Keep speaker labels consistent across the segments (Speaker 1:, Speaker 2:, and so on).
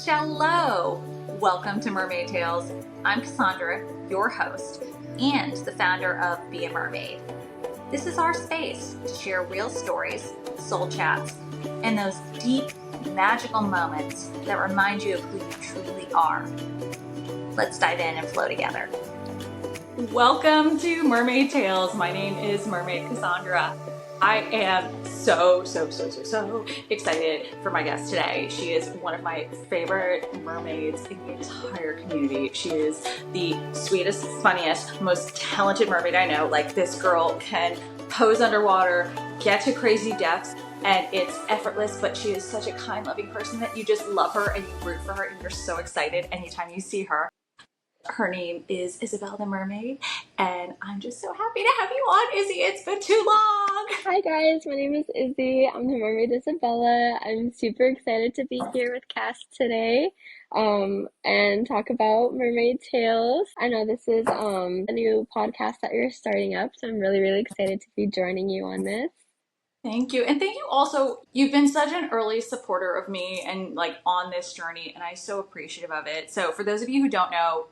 Speaker 1: Hello! Welcome to Mermaid Tales. I'm Cassandra, your host, and the founder of Be a Mermaid. This is our space to share real stories, soul chats, and those deep, magical moments that remind you of who you truly are. Let's dive in and flow together. Welcome to Mermaid Tales. My name is Mermaid Cassandra. I am so excited for my guest today. She is one of my favorite mermaids in the entire community. She is the sweetest, funniest, most talented mermaid I know. Like, this girl can pose underwater, get to crazy depths, and it's effortless, but she is such a kind, loving person that you just love her and you root for her and you're so excited anytime you see her. Her name is Isabella the Mermaid, and I'm just so happy to have you on, Izzy. It's been too long.
Speaker 2: Hi guys, my name is Izzy. I'm the Mermaid Isabella. I'm super excited to be here with Cass today, and talk about Mermaid Tales. I know this is a new podcast that you're starting up, so I'm really excited to be joining you on this.
Speaker 1: Thank you. And thank you also. You've been such an early supporter of me and like on this journey, and I'm so appreciative of it. So for those of you who don't know,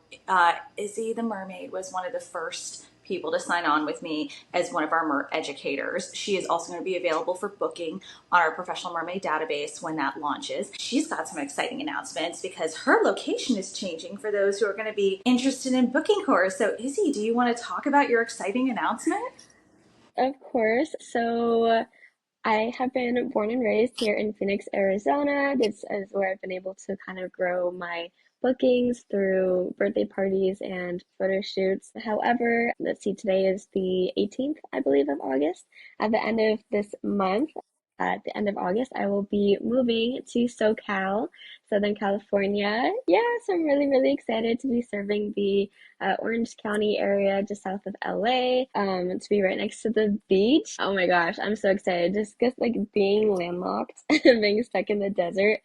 Speaker 1: Izzy the Mermaid was one of the first people to sign on with me as one of our mer educators. She is also going to be available for booking on our professional mermaid database when that launches. She's got some exciting announcements because her location is changing for those who are going to be interested in booking her. So Izzy, do you want to talk about your exciting announcement?
Speaker 2: Of course. So I have been born and raised here in Phoenix, Arizona. This is where I've been able to kind of grow my bookings through birthday parties and photo shoots. However, let's see, today is the 18th, I believe, of August. At the end of this month, at the end of August, I will be moving to SoCal, Southern California. Yeah, so I'm really excited to be serving the Orange County area just south of LA, to be right next to the beach. Oh my gosh, I'm so excited. Just because like being landlocked and being stuck in the desert,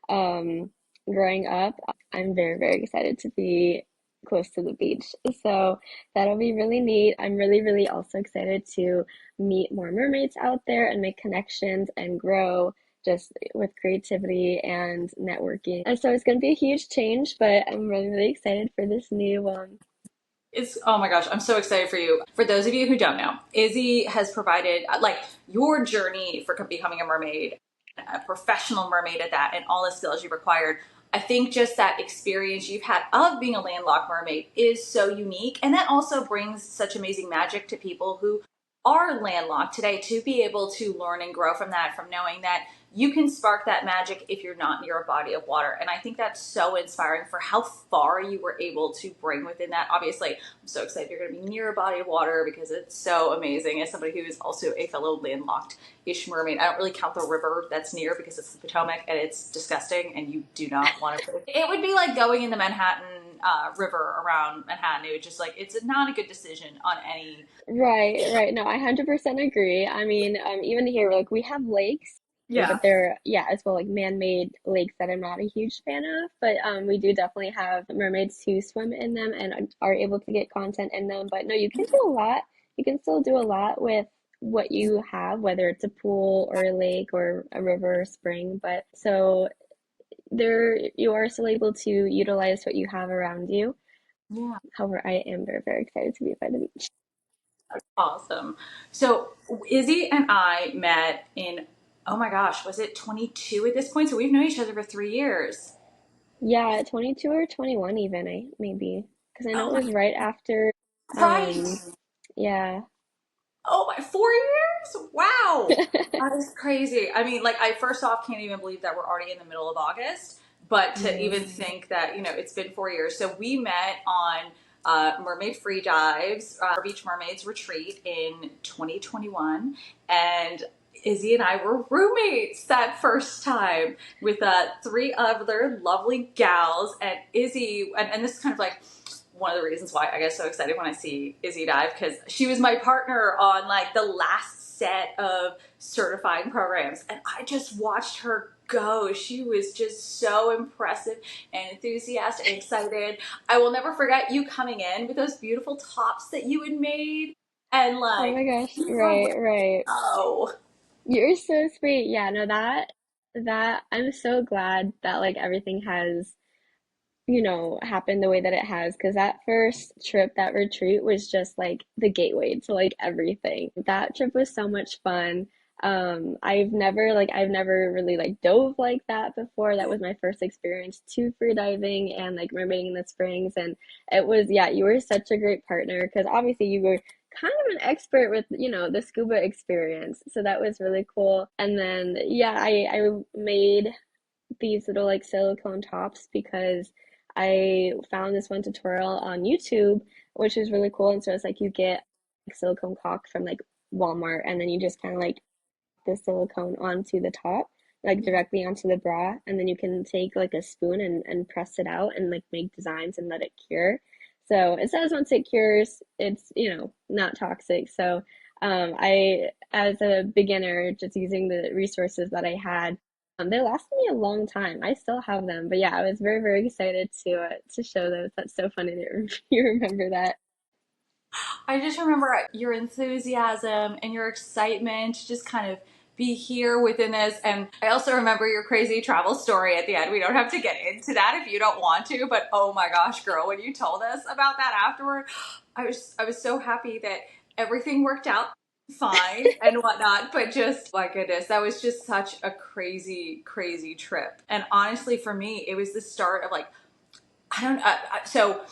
Speaker 2: growing up, I'm very excited to be close to the beach. So that'll be really neat. I'm really also excited to meet more mermaids out there and make connections and grow just with creativity and networking. And so it's going to be a huge change, but I'm really excited for this new one.
Speaker 1: Oh my gosh, I'm so excited for you. For those of you who don't know, Izzy has provided like your journey for becoming a mermaid, a professional mermaid at that, and all the skills you've required. I think just that experience you've had of being a landlocked mermaid is so unique. And that also brings such amazing magic to people who are landlocked today, to be able to learn and grow from that, from knowing that you can spark that magic if you're not near a body of water. And I think that's so inspiring for how far you were able to bring within that. Obviously, I'm so excited you're going to be near a body of water because it's so amazing. As somebody who is also a fellow landlocked-ish mermaid, I don't really count the river that's near because it's the Potomac and it's disgusting and you do not want to. It would be like going in the Manhattan river around Manhattan. It would just like, it's not a good decision on any.
Speaker 2: Right. No, I 100% agree. I mean, even here, like we have lakes,
Speaker 1: Yeah.
Speaker 2: but they're, yeah, as well, like man-made lakes that I'm not a huge fan of. But we do definitely have mermaids who swim in them and are able to get content in them. But no, you can do a lot. You can still do a lot with what you have, whether it's a pool or a lake or a river or spring. But so there, you are still able to utilize what you have around you.
Speaker 1: Yeah.
Speaker 2: However, I am very excited to be by the beach.
Speaker 1: Awesome. So Izzy and I met in, oh my gosh, was it 22 at this point? So we've known each other for 3 years.
Speaker 2: Yeah, 22 or 21 even, I maybe. Because I know
Speaker 1: Oh
Speaker 2: it was
Speaker 1: my,
Speaker 2: right after,
Speaker 1: right.
Speaker 2: um, yeah.
Speaker 1: Oh my, 4 years? Wow. That is crazy. I mean, like, I first off can't even believe that we're already in the middle of August, but to
Speaker 2: hmm
Speaker 1: even think that, it's been 4 years. So we met on Mermaid Free Dives, Beach Mermaids Retreat in 2021. And Izzy and I were roommates that first time with three other lovely gals. And Izzy, and this is kind of like one of the reasons why I get so excited when I see Izzy dive, because she was my partner on like the last set of certifying programs, and I just watched her go. She was just so impressive and enthusiastic and excited. I will never forget you coming in with those beautiful tops that you had made, and
Speaker 2: Oh
Speaker 1: like
Speaker 2: my gosh,
Speaker 1: you were ready
Speaker 2: right.
Speaker 1: to go.
Speaker 2: You're so sweet. Yeah, no, that that I'm so glad that like everything has, happened the way that it has, because that first trip, that retreat was just like the gateway to like everything. That trip was so much fun. I've never really like dove like that before. That was my first experience to free diving and like mermaiding in the springs. And it was, yeah, you were such a great partner because obviously you were kind of an expert with, the scuba experience. So that was really cool. And then, yeah, I made these little like silicone tops because I found this one tutorial on YouTube, which is really cool. And so it's like you get like, silicone caulk from like Walmart, and then you just kind of like the silicone onto the top, like directly onto the bra, and then you can take like a spoon and press it out and like make designs and let it cure. So it says once it cures, it's, not toxic. So as a beginner, just using the resources that I had, they lasted me a long time. I still have them, but yeah, I was very, very excited to show those. That's so funny that you remember that.
Speaker 1: I just remember your enthusiasm and your excitement to just kind of be here within this. And I also remember your crazy travel story at the end. We don't have to get into that if you don't want to, but oh my gosh, girl, when you told us about that afterward, I was so happy that everything worked out fine and whatnot, but just my goodness, that was just such a crazy, crazy trip. And honestly, for me, it was the start of like, I don't so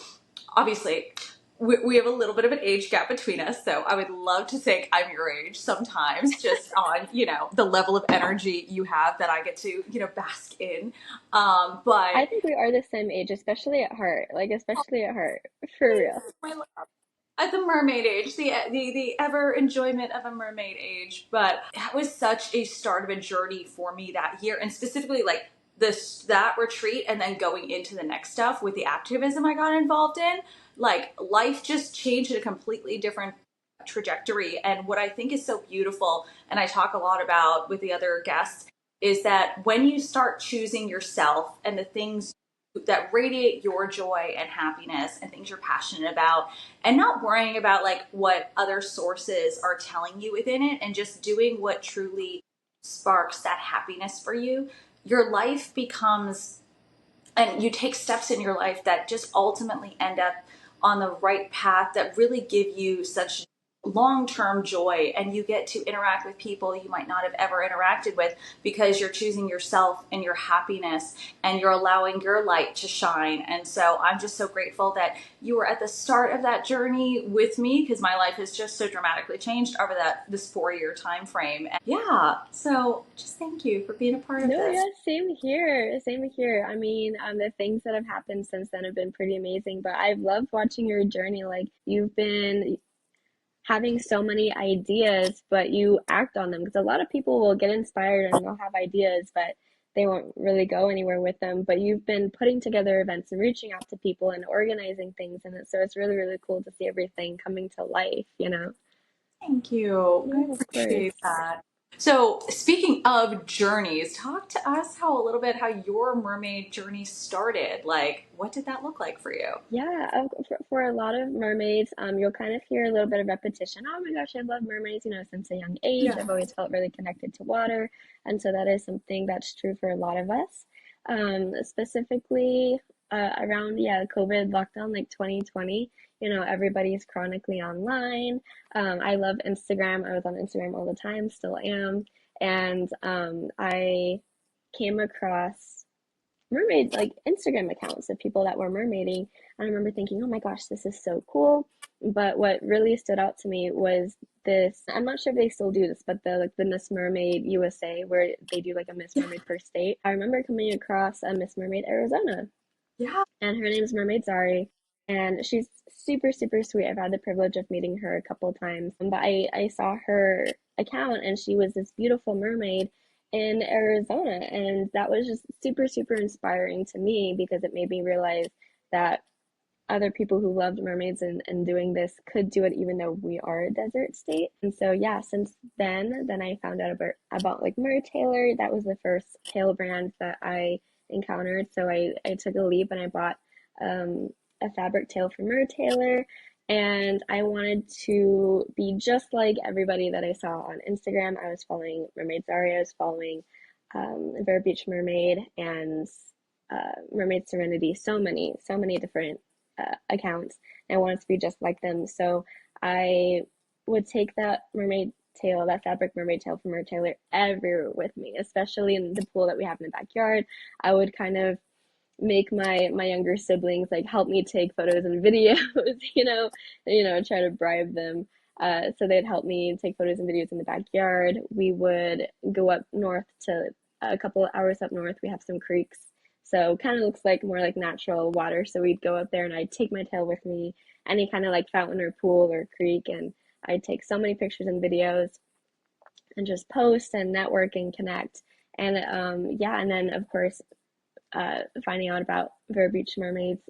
Speaker 1: obviously we have a little bit of an age gap between us, so I would love to think I'm your age sometimes, just on the level of energy you have that I get to bask in.
Speaker 2: I
Speaker 1: But
Speaker 2: think we are the same age, especially at heart. Like, especially at heart, for real.
Speaker 1: my at the mermaid age, the ever enjoyment of a mermaid age. But that was such a start of a journey for me that year, and specifically like this that retreat, and then going into the next stuff with the activism I got involved in. Like life just changed in a completely different trajectory. And what I think is so beautiful, and I talk a lot about with the other guests, is that when you start choosing yourself and the things that radiate your joy and happiness and things you're passionate about, and not worrying about like what other sources are telling you within it, and just doing what truly sparks that happiness for you, your life becomes, and you take steps in your life that just ultimately end up on the right path that really give you such long-term joy, and you get to interact with people you might not have ever interacted with because you're choosing yourself and your happiness, and you're allowing your light to shine. And so I'm just so grateful that you were at the start of that journey with me, because my life has just so dramatically changed over this 4-year time frame. And yeah, so just thank you for being a part of
Speaker 2: No,
Speaker 1: this.
Speaker 2: yeah, same here. Same here. I mean, the things that have happened since then have been pretty amazing, but I've loved watching your journey. Like, you've been having so many ideas, but you act on them, because a lot of people will get inspired and they'll have ideas, but they won't really go anywhere with them. But you've been putting together events and reaching out to people and organizing things, and so it's really, really cool to see everything coming to life.
Speaker 1: Thank you. I
Speaker 2: Yeah, of course.
Speaker 1: appreciate that. So, speaking of journeys, talk to us how a little bit how your mermaid journey started. Like, what did that look like for you?
Speaker 2: Yeah, for a lot of mermaids, you'll kind of hear a little bit of repetition. Oh my gosh, I love mermaids, since a young age.
Speaker 1: Yeah.
Speaker 2: I've always felt really connected to water. And so that is something that's true for a lot of us. Specifically, around, yeah, COVID lockdown, like 2020, everybody's chronically online. I love Instagram. I was on Instagram all the time, still am. And I came across mermaid like Instagram accounts of people that were mermaiding. And I remember thinking, oh my gosh, this is so cool. But what really stood out to me was this, I'm not sure if they still do this, but the Miss Mermaid USA, where they do like a Miss
Speaker 1: Yeah.
Speaker 2: Mermaid per state. I remember coming across a Miss Mermaid Arizona,
Speaker 1: Yeah.
Speaker 2: and her name is Mermaid Zari, and she's super, super sweet. I've had the privilege of meeting her a couple of times, but I saw her account, and she was this beautiful mermaid in Arizona, and that was just super, super inspiring to me, because it made me realize that other people who loved mermaids and doing this could do it, even though we are a desert state. And so yeah, since then I found out about like Mertailor. That was the first tail brand that I encountered. So I took a leap and I bought um, a fabric tail from Mertailor, and I wanted to be just like everybody that I saw on Instagram. I was following Mermaid Zaria, I was following Vero Beach Mermaid, and Mermaid Serenity. So many different accounts. And I wanted to be just like them. So I would take that mermaid tail, that fabric mermaid tail from her tailor everywhere with me, especially in the pool that we have in the backyard. I would kind of make my younger siblings like help me take photos and videos, try to bribe them. So they'd help me take photos and videos in the backyard. We would go up north to a couple of hours up north. We have some creeks, so kind of looks like more like natural water. So we'd go up there and I'd take my tail with me, any kind of like fountain or pool or creek, and I'd take so many pictures and videos and just post and network and connect. And yeah, and then of course finding out about Vero Beach Mermaid's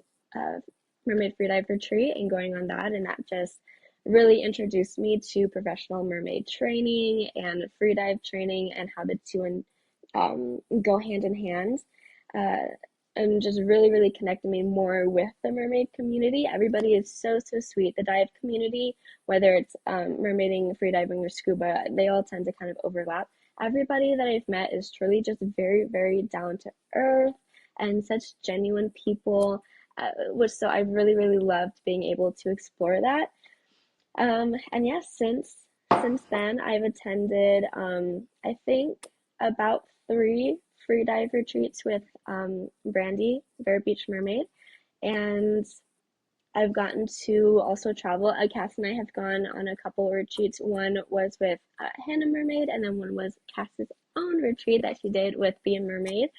Speaker 2: Mermaid Freedive Retreat and going on that. And that just really introduced me to professional mermaid training and freedive training and how the two go hand in hand. And just really, really connected me more with the mermaid community. Everybody is so, so sweet. The dive community, whether it's mermaiding, freediving, or scuba, they all tend to kind of overlap. Everybody that I've met is truly just very, very down to earth and such genuine people, which so I've really, really loved being able to explore that. And yes, since then I've attended I think about 3 free dive retreats with Brandy, Vero Beach Mermaid, and I've gotten to also travel. Cass and I have gone on a couple of retreats. One was with Hannah Mermaid, and then one was Cass's own retreat that she did with Be a Mermaid.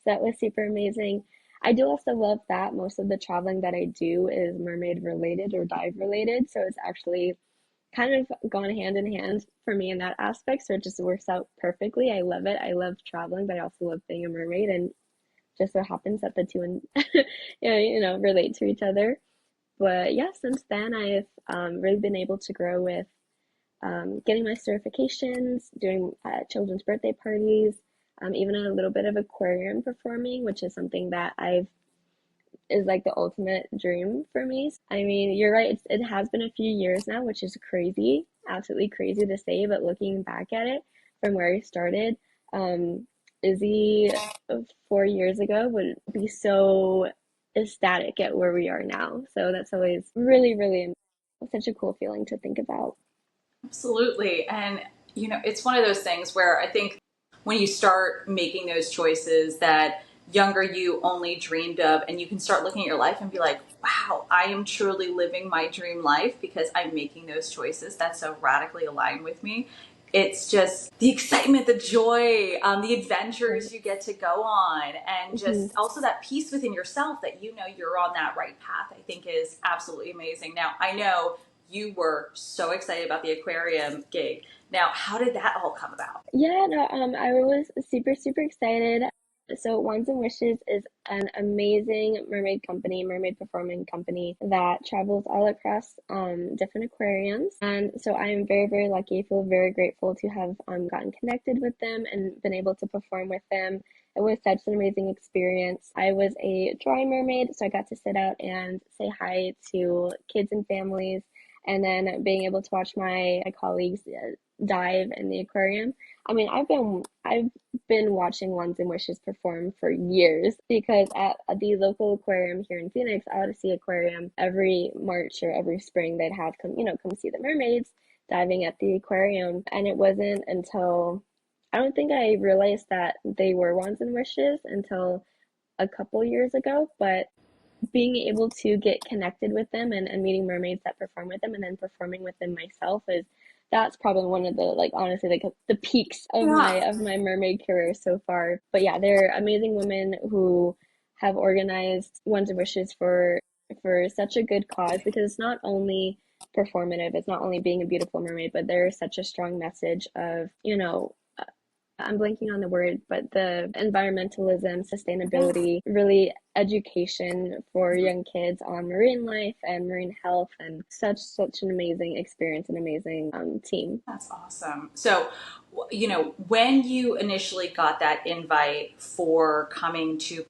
Speaker 2: So that was super amazing. I do also love that most of the traveling that I do is mermaid related or dive related. So it's actually kind of gone hand in hand for me in that aspect. So it just works out perfectly. I love it. I love traveling, but I also love being a mermaid. And just so happens that the two relate to each other. But yeah, since then I've really been able to grow with getting my certifications, doing children's birthday parties, even a little bit of aquarium performing, which is something that I've is like the ultimate dream for me. I mean, you're right, it has been a few years now, which is crazy, absolutely crazy to say, but looking back at it from where I started, Izzy 4 years ago would be so ecstatic at where we are now. So that's always really, really such a cool feeling to think about.
Speaker 1: Absolutely. And, it's one of those things where I think when you start making those choices that younger you only dreamed of, and you can start looking at your life and be like, wow, I am truly living my dream life because I'm making those choices that so radically align with me. It's just the excitement, the joy, the adventures you get to go on, and
Speaker 2: Mhm.
Speaker 1: just also that peace within yourself that you're on that right path, I think is absolutely amazing. Now, I know you were so excited about the aquarium gig. Now, how did that all come about?
Speaker 2: Yeah, no, I was super, super excited. So Wands and Wishes is an amazing mermaid company, mermaid performing company that travels all across different aquariums. And so I am very, very lucky, feel very grateful to have gotten connected with them and been able to perform with them. It was such an amazing experience. I was a dry mermaid, so I got to sit out and say hi to kids and families, and then being able to watch my colleagues dive in the aquarium. I mean, I've been watching Wands and Wishes perform for years because at the local aquarium here in Phoenix, Odyssey Aquarium, every March or every spring they'd have come see the mermaids diving at the aquarium. And it wasn't until I don't think I realized that they were Wands and Wishes until a couple years ago, but being able to get connected with them and meeting mermaids that perform with them and then performing with them myself is that's probably one of the like honestly like the peaks of my
Speaker 1: Yeah.
Speaker 2: mermaid career so far. But yeah, they're amazing women who have organized Ones and Wishes for such a good cause because it's not only performative, it's not only being a beautiful mermaid, but there's such a strong message of, I'm blanking on the word, but the environmentalism, sustainability, really education for young kids on marine life and marine health, and such an amazing experience, an amazing team.
Speaker 1: That's awesome. So, when you initially got that invite for coming to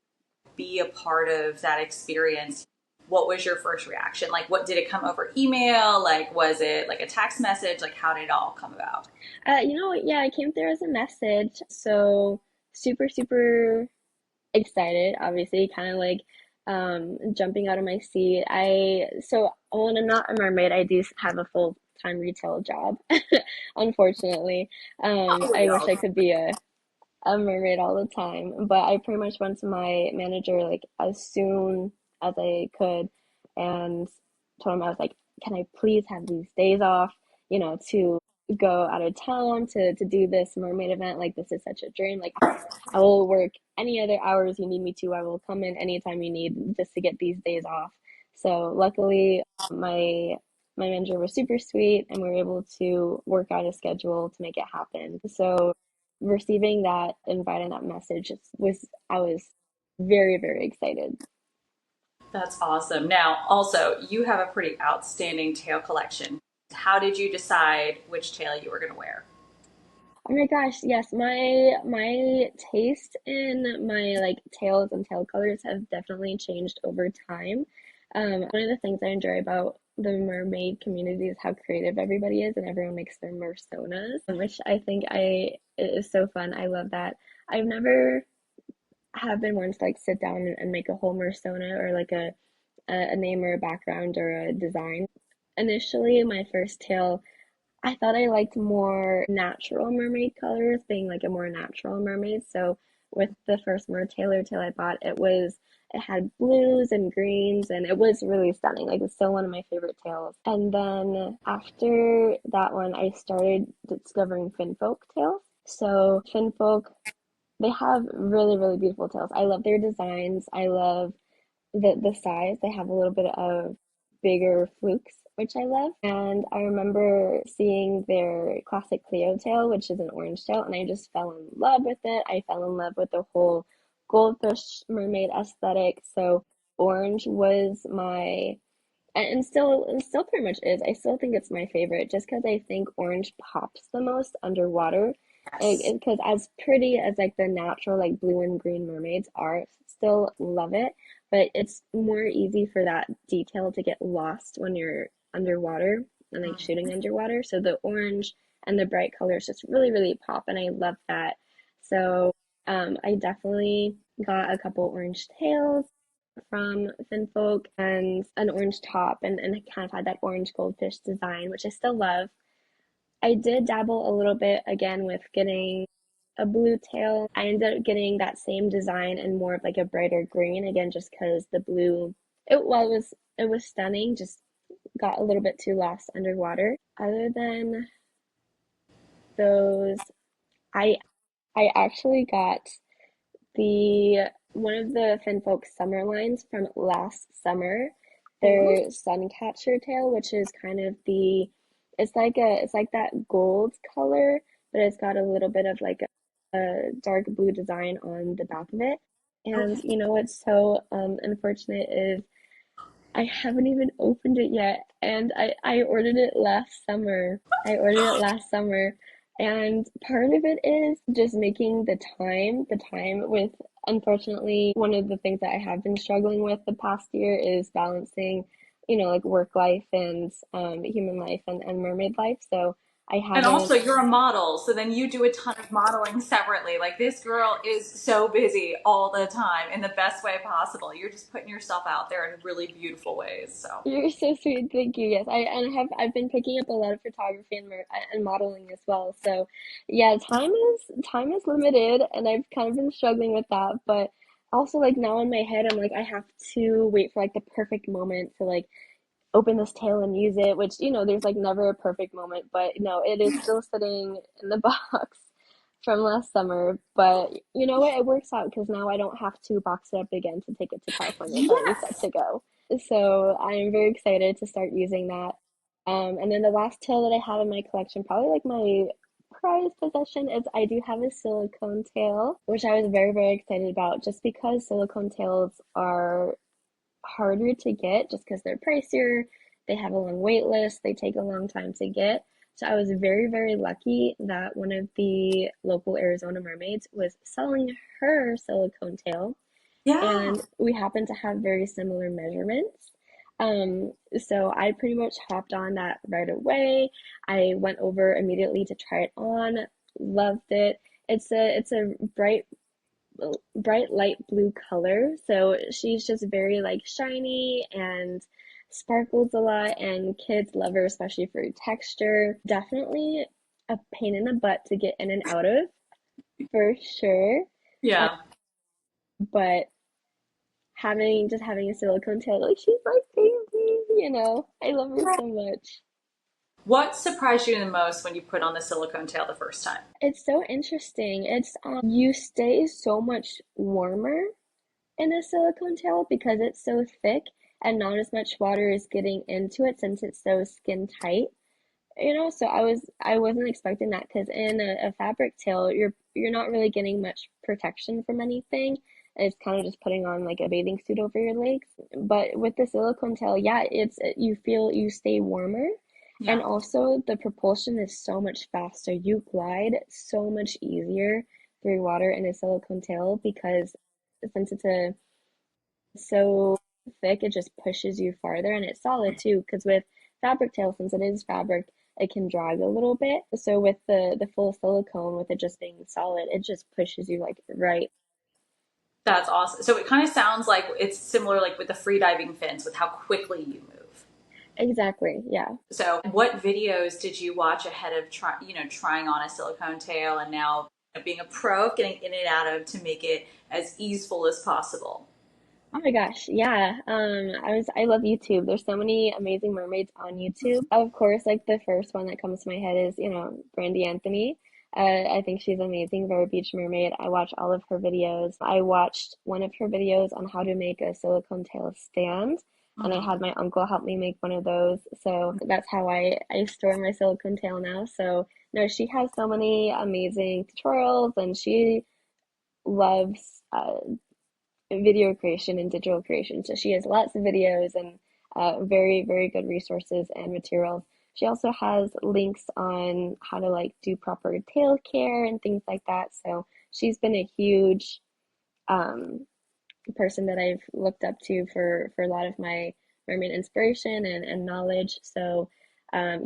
Speaker 1: be a part of that experience, what was your first reaction? Like, what did it come over email? Like, was it like a text message? Like, how did it all come about?
Speaker 2: Yeah, it came through as a message. So super, super excited, obviously, kind of like jumping out of my seat. When I'm not a mermaid, I do have a full-time retail job, unfortunately.
Speaker 1: Oh, we
Speaker 2: I wish
Speaker 1: all
Speaker 2: I could be a mermaid all the time, but I pretty much went to my manager like as soon as I could and told him I was like, can I please have these days off, to go out of town to do this mermaid event? Like this is such a dream. Like I will work any other hours you need me to. I will come in anytime you need just to get these days off. So luckily, my manager was super sweet, and we were able to work out a schedule to make it happen. So receiving that invite and that message was I was very, very excited.
Speaker 1: That's awesome. Now, also, you have a pretty outstanding tail collection. How did you decide which tail you were going to wear?
Speaker 2: Oh my gosh, yes, my taste in my like tails and tail colors have definitely changed over time. One of the things I enjoy about the mermaid community is how creative everybody is and everyone makes their personas, which I think I it is so fun. I love that. I've never have been one to like sit down and make a whole persona or like a name or a background or a design. Initially, my first tail I thought I liked more natural mermaid colors, being like a more natural mermaid. So with the first Mer Taylor tail I bought, it had blues and greens and it was really stunning. Like it's still one of my favorite tails. And then after that one, I started discovering Finfolk tails. So Finfolk, they have really, really beautiful tails. I love their designs. I love the size. They have a little bit of bigger flukes, which I love. And I remember seeing their classic Cleo tail, which is an orange tail, and I just fell in love with it. I fell in love with the whole goldfish mermaid aesthetic. So orange was my and still pretty much is. I still think it's my favorite just because I think orange pops the most underwater.
Speaker 1: Yes.
Speaker 2: Because as pretty as like the natural like blue and green mermaids are, still love it. But it's more easy for that detail to get lost when you're underwater and like shooting underwater. So the orange and the bright colors just really, really pop, and I love that. So I definitely got a couple orange tails from Finfolk and an orange top and it kind of had that orange goldfish design, which I still love. I did dabble a little bit again with getting a blue tail. I ended up getting that same design and more of like a brighter green again, just because the blue, it was stunning, just got a little bit too lost underwater. Other than those, I I actually got the one of the Finfolk summer lines from last summer,
Speaker 1: Ooh.
Speaker 2: their Suncatcher tail, which is kind of it's like that gold color, but it's got a little bit of like a dark blue design on the back of it. And
Speaker 1: Okay.
Speaker 2: you know what's so unfortunate is I haven't even opened it yet, and I ordered it last summer. I ordered it last summer, and part of it is just making the time with, unfortunately, one of the things that I have been struggling with the past year is balancing, like work life and human life and mermaid life. So I
Speaker 1: And
Speaker 2: haven't
Speaker 1: also, you're a model, so then you do a ton of modeling separately. Like, this girl is so busy all the time in the best way possible. You're just putting yourself out there in really beautiful ways. So,
Speaker 2: You're so sweet. Thank you. Yes, I've been picking up a lot of photography and modeling as well. So, yeah, time is limited, and I've kind of been struggling with that. But also, like now in my head, I'm like I have to wait for like the perfect moment to like open this tail and use it. Which there's like never a perfect moment, but no, it is still sitting in the box from last summer. But you know what? It works out because now I don't have to box it up again to take it to California. It's already set
Speaker 1: yes.
Speaker 2: to go. So I am very excited to start using that. And then the last tail that I have in my collection, probably like my prized possession, is I do have a silicone tail, which I was very, very excited about just because silicone tails are harder to get just because they're pricier. They have a long wait list. They take a long time to get. So I was very, very lucky that one of the local Arizona mermaids was selling her silicone tail,
Speaker 1: Yeah.
Speaker 2: and we happen to have very similar measurements. So I pretty much hopped on that right away. I went over immediately to try it on, loved it. It's a bright bright light blue color. So she's just very like shiny and sparkles a lot, and kids love her, especially for texture. Definitely a pain in the butt to get in and out of, for sure. Uh,
Speaker 1: Yeah.
Speaker 2: but having a silicone tail, like she's my baby, I love her so much.
Speaker 1: What surprised you the most when you put on the silicone tail the first time?
Speaker 2: It's so interesting. It's you stay so much warmer in a silicone tail because it's so thick and not as much water is getting into it since it's so skin tight. So I wasn't expecting that because in a fabric tail, you're not really getting much protection from anything. It's kind of just putting on like a bathing suit over your legs. But with the silicone tail, yeah, you feel you stay warmer, and
Speaker 1: Yeah.
Speaker 2: also the propulsion is so much faster. You glide so much easier through water in a silicone tail because since it's so thick, it just pushes you farther, and it's solid too. Because with fabric tail, since it is fabric, it can drag a little bit. So with the full silicone, with it just being solid, it just pushes you like right.
Speaker 1: That's awesome. So it kind of sounds like it's similar like with the free diving fins with how quickly you move.
Speaker 2: Exactly. Yeah.
Speaker 1: So what videos did you watch ahead of trying on a silicone tail and now being a pro of getting in and out of to make it as easeful as possible?
Speaker 2: Oh my gosh, yeah. I love YouTube. There's so many amazing mermaids on YouTube. Of course, like the first one that comes to my head is, Brandy Anthony. I think she's amazing, Vera Beach Mermaid. I watch all of her videos. I watched one of her videos on how to make a silicone tail stand, and I
Speaker 1: Mhm.
Speaker 2: had my uncle help me make one of those. So that's how I store my silicone tail now. So no, she has so many amazing tutorials, and she loves video creation and digital creation. So she has lots of videos and very, very good resources and materials. She also has links on how to like do proper tail care and things like that. So she's been a huge um, person that I've looked up to for a lot of my mermaid inspiration and knowledge. So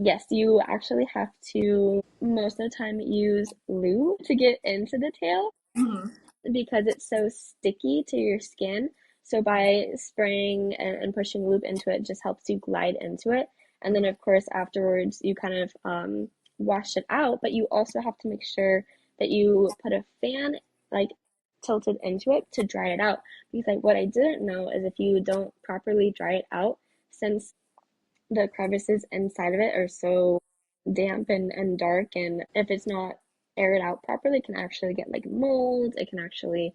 Speaker 2: yes, you actually have to most of the time use lube to get into the tail
Speaker 1: Mhm.
Speaker 2: because it's so sticky to your skin. So by spraying and pushing lube into it just helps you glide into it. And then of course afterwards you kind of wash it out, but you also have to make sure that you put a fan like tilted into it to dry it out. Because like what I didn't know is if you don't properly dry it out, since the crevices inside of it are so damp and dark, and if it's not aired out properly, it can actually get like mold. It can actually,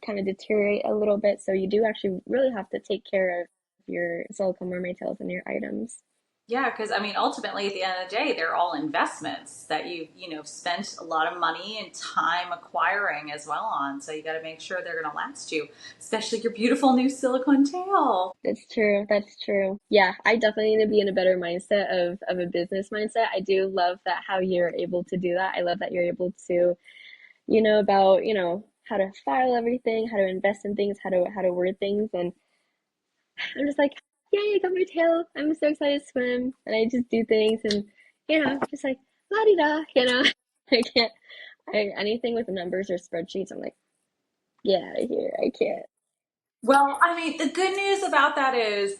Speaker 2: kind of deteriorate a little bit. So you do actually really have to take care of your silicone mermaid tails and your items.
Speaker 1: Yeah, because I mean, ultimately, at the end of the day, they're all investments that you've spent a lot of money and time acquiring as well on. So you got to make sure they're going to last you, especially your beautiful new silicone tail.
Speaker 2: That's true. That's true. Yeah, I definitely need to be in a better mindset of a business mindset. I do love that how you're able to do that. I love that you're able to, about, how to file everything, how to invest in things, how to word things, and I'm just like, yay, I got my tail. I'm so excited to swim. And I just do things and, just like, la di da, I can't, anything with numbers or spreadsheets, I'm like, get out of here. I can't.
Speaker 1: Well, I mean, the good news about that is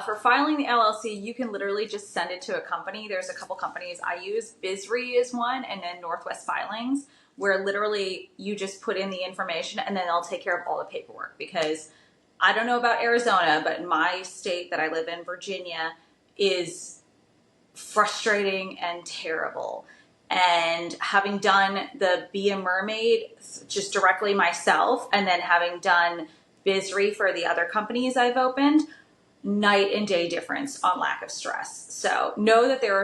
Speaker 1: for filing the LLC, you can literally just send it to a company. There's a couple companies I use. Bizri is one, and then Northwest Filings, where literally you just put in the information and then they'll take care of all the paperwork. Because I don't know about Arizona, but in my state that I live in, Virginia, is frustrating and terrible. And having done the Be a Mermaid just directly myself, and then having done Bizri for the other companies I've opened, night and day difference on lack of stress. So know that there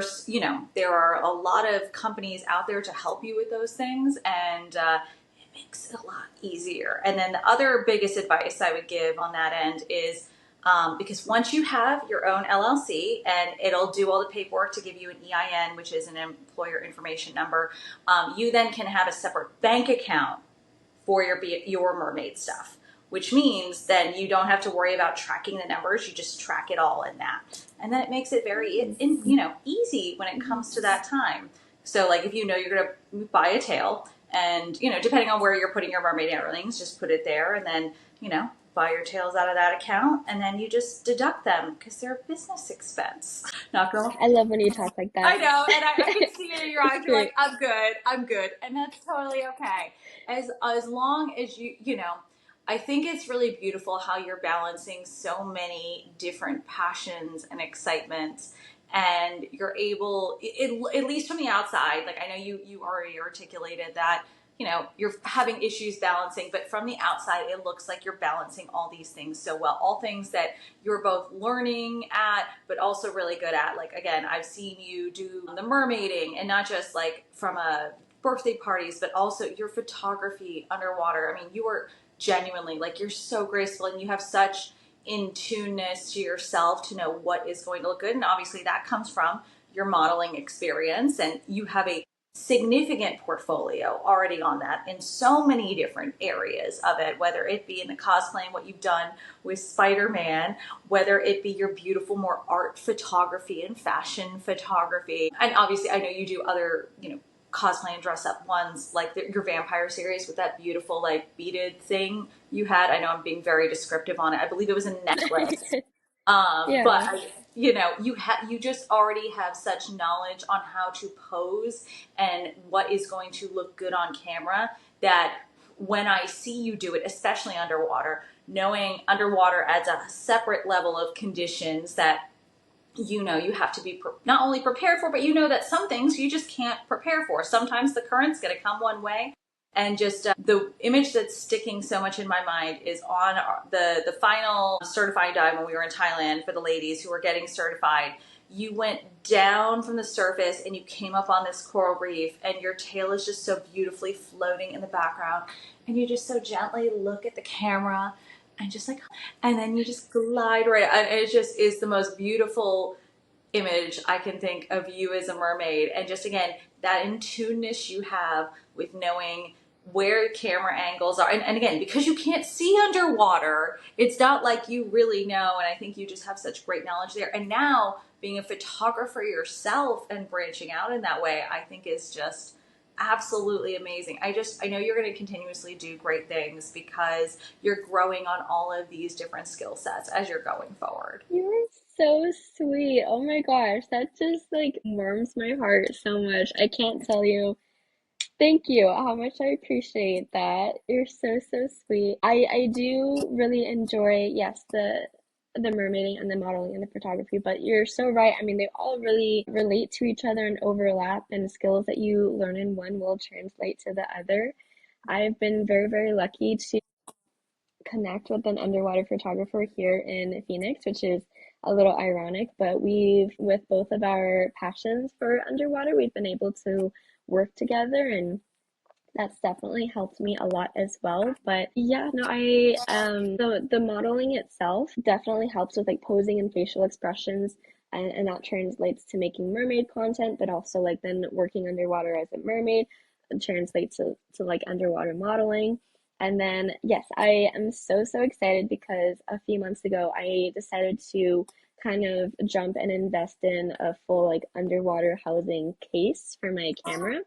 Speaker 1: are a lot of companies out there to help you with those things, and it makes it a lot easier. And then the other biggest advice I would give on that end is because once you have your own LLC and it'll do all the paperwork to give you an EIN, which is an employer information number, you then can have a separate bank account for your mermaid stuff, which means then you don't have to worry about tracking the numbers. You just track it all in that, and then it makes it very easy when it comes to that time. So like if you know you're going to buy a tail And, depending on where you're putting your mermaid earrings, just put it there and then, buy your tails out of that account and then you just deduct them because they're a business expense. Not gonna
Speaker 2: I love when you talk like
Speaker 1: I
Speaker 2: that.
Speaker 1: know, and I can see it in your eyes.
Speaker 2: It's
Speaker 1: You're like,
Speaker 2: great.
Speaker 1: I'm good, and that's totally okay. As long as I think it's really beautiful how you're balancing so many different passions and excitements, and you're able, at least from the outside. Like I know you already articulated that you're having issues balancing, but from the outside it looks like you're balancing all these things so well, all things that you're both learning at but also really good at. Like again, I've seen you do the mermaiding, and not just like from a birthday parties, but also your photography underwater. I mean, you are genuinely, like, you're so graceful and you have such in tuneness to yourself to know what is going to look good, and obviously that comes from your modeling experience, and you have a significant portfolio already on that in so many different areas of it, whether it be in the cosplay and what you've done with Spider-Man, whether it be your beautiful more art photography and fashion photography. And obviously I know you do other, cosplay and dress up ones, like your vampire series with that beautiful like beaded thing you had. I know I'm being very descriptive on it. I believe it was a necklace. But
Speaker 2: Yeah.
Speaker 1: you just already have such knowledge on how to pose and what is going to look good on camera, that when I see you do it, especially underwater, knowing underwater adds a separate level of conditions that you have to be not only prepared for, but that some things you just can't prepare for. Sometimes the current's going to come one way, and just the image that's sticking so much in my mind is on the final certifying dive when we were in Thailand for the ladies who were getting certified. You went down from the surface and you came up on this coral reef, and your tail is just so beautifully floating in the background, and you just so gently look at the camera and just like, and then you just glide right, and it just is the most beautiful image I can think of you as a mermaid. And just again, that in tuneness you have with knowing where camera angles are, and again, because you can't see underwater, it's not like you really know, and I think you just have such great knowledge there. And now being a photographer yourself and branching out in that way, I think is just absolutely amazing. I know you're going to continuously do great things because you're growing on all of these different skill sets as you're going forward.
Speaker 2: You are so sweet. Oh my gosh, that just like warms my heart so much. I can't tell you. Thank you. How much I appreciate that. You're so, so sweet. I do really enjoy, yes, the mermaiding and the modeling and the photography, but you're so right. I mean, they all really relate to each other and overlap, and skills that you learn in one will translate to the other. I've been very, very lucky to connect with an underwater photographer here in Phoenix, which is a little ironic, but with both of our passions for underwater, we've been able to work together, and that's definitely helped me a lot as well. But yeah, no, the modeling itself definitely helps with like posing and facial expressions, and that translates to making mermaid content, but also like then working underwater as a mermaid translates to like underwater modeling. And then yes, I am so, so excited because a few months ago I decided to kind of jump and invest in a full like underwater housing case for my camera,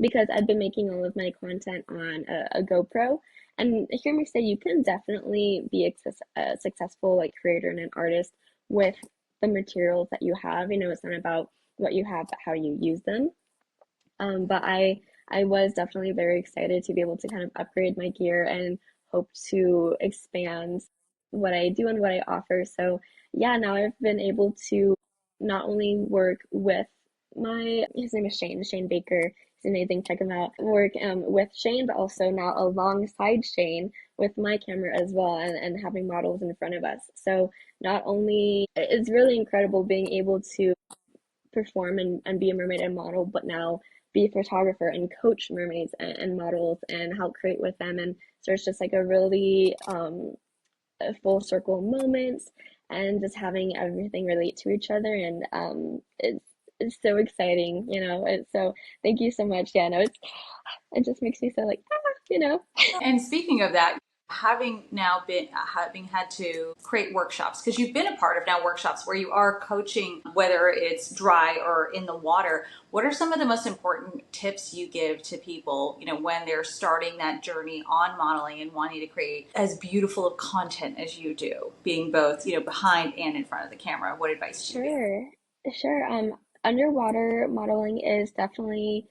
Speaker 2: because I've been making all of my content on a GoPro. And hear me say, you can definitely be a successful like creator and an artist with the materials that you have. You know, it's not about what you have, but how you use them. But I was definitely very excited to be able to kind of upgrade my gear and hope to expand what I do and what I offer. So yeah, now I've been able to not only work with his name is Shane Baker. He's amazing. Check him out. Work with Shane, but also now alongside Shane with my camera as well, and having models in front of us. So not only it's really incredible being able to perform and be a mermaid and model, but now be a photographer and coach mermaids and models and help create with them. And so it's just like a really a full circle moments, and just having everything relate to each other. And it's so exciting, you know. So thank you so much. Yeah, no, it just makes me so like, you know.
Speaker 1: And speaking of that, Having now been having had to create workshops, because you've been a part of now workshops where you are coaching, whether it's dry or in the water, what are some of the most important tips you give to people, when they're starting that journey on modeling and wanting to create as beautiful of content as you do, being both, behind and in front of the camera? What advice do you give?
Speaker 2: Sure, sure. Underwater modeling is definitely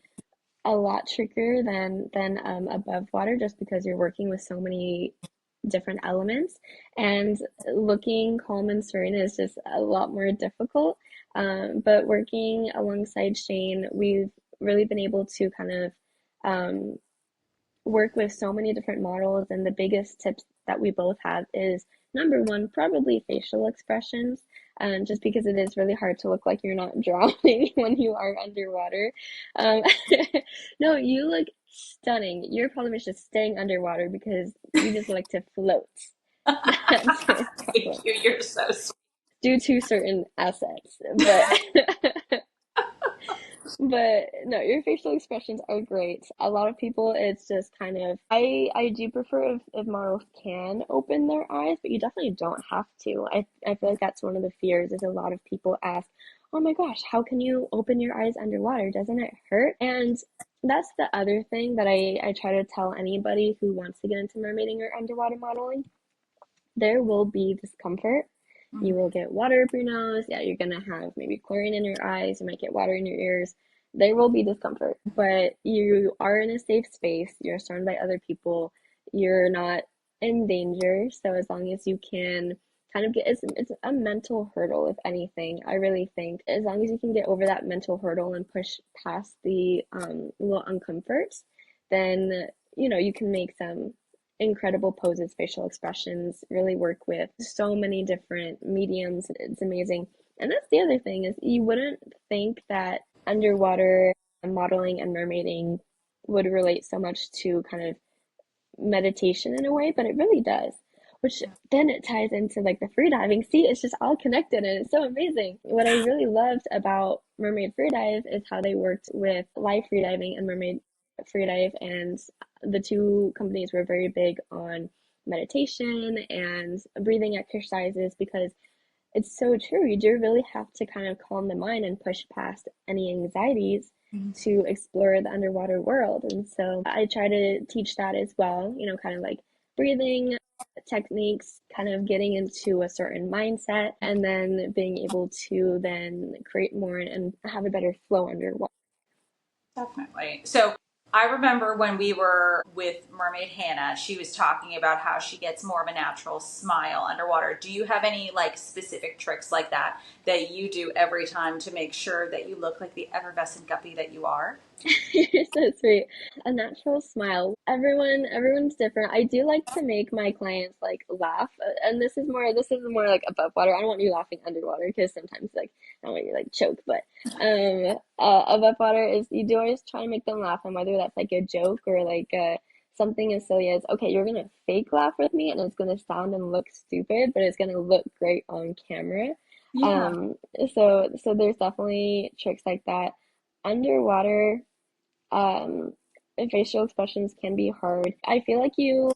Speaker 2: a lot trickier than above water, just because you're working with so many different elements, and looking calm and serene is just a lot more difficult. But working alongside Shane, we've really been able to kind of um, work with so many different models, and the biggest tips that we both have is number one, probably facial expressions. Just because it is really hard to look like you're not drowning when you are underwater. Um, no, you look stunning. Your problem is just staying underwater because you just like to float. That's your problem
Speaker 1: Thank you. You're so sweet.
Speaker 2: due to certain assets. But no, your facial expressions are great. A lot of people, it's just kind of, I do prefer if models can open their eyes, but you definitely don't have to. I feel like that's one of the fears is a lot of people ask, oh my gosh, how can you open your eyes underwater? Doesn't it hurt? And that's the other thing that I try to tell anybody who wants to get into mermaiding or underwater modeling. There will be discomfort. You will get water up your nose. Yeah, you're gonna have maybe chlorine in your eyes. You might get water in your ears. There will be discomfort, but you are in a safe space. You're surrounded by other people. You're not in danger. So as long as you can kind of it's a mental hurdle, if anything. I really think as long as you can get over that mental hurdle and push past the little uncomforts, then you can make some incredible poses, facial expressions, really work with so many different mediums. It's amazing. And that's the other thing is you wouldn't think that underwater modeling and mermaiding would relate so much to kind of meditation in a way, but it really does. Which then it ties into like the freediving. See, it's just all connected and it's so amazing. What I really loved about Mermaid Freedive is how they worked with live freediving and Mermaid Freedive, and the two companies were very big on meditation and breathing exercises because it's so true. You do really have to kind of calm the mind and push past any anxieties to explore the underwater world. And so I try to teach that as well, kind of like breathing techniques, kind of getting into a certain mindset, and then being able to then create more and have a better flow underwater.
Speaker 1: Definitely. So I remember when we were with Mermaid Hannah, she was talking about how she gets more of a natural smile underwater. Do you have any like specific tricks like that you do every time to make sure that you look like the effervescent guppy that you are?
Speaker 2: You're so sweet. A natural smile. Everyone's different. I do like to make my clients like laugh, and this is more like above water. I don't want you laughing underwater because sometimes like I don't want you to like choke. But above water is you do always try to make them laugh, and whether that's like a joke or like something as silly as okay, you're gonna fake laugh with me, and it's gonna sound and look stupid, but it's gonna look great on camera.
Speaker 1: Yeah.
Speaker 2: Um, so there's definitely tricks like that underwater. um, Facial expressions can be hard. I feel like you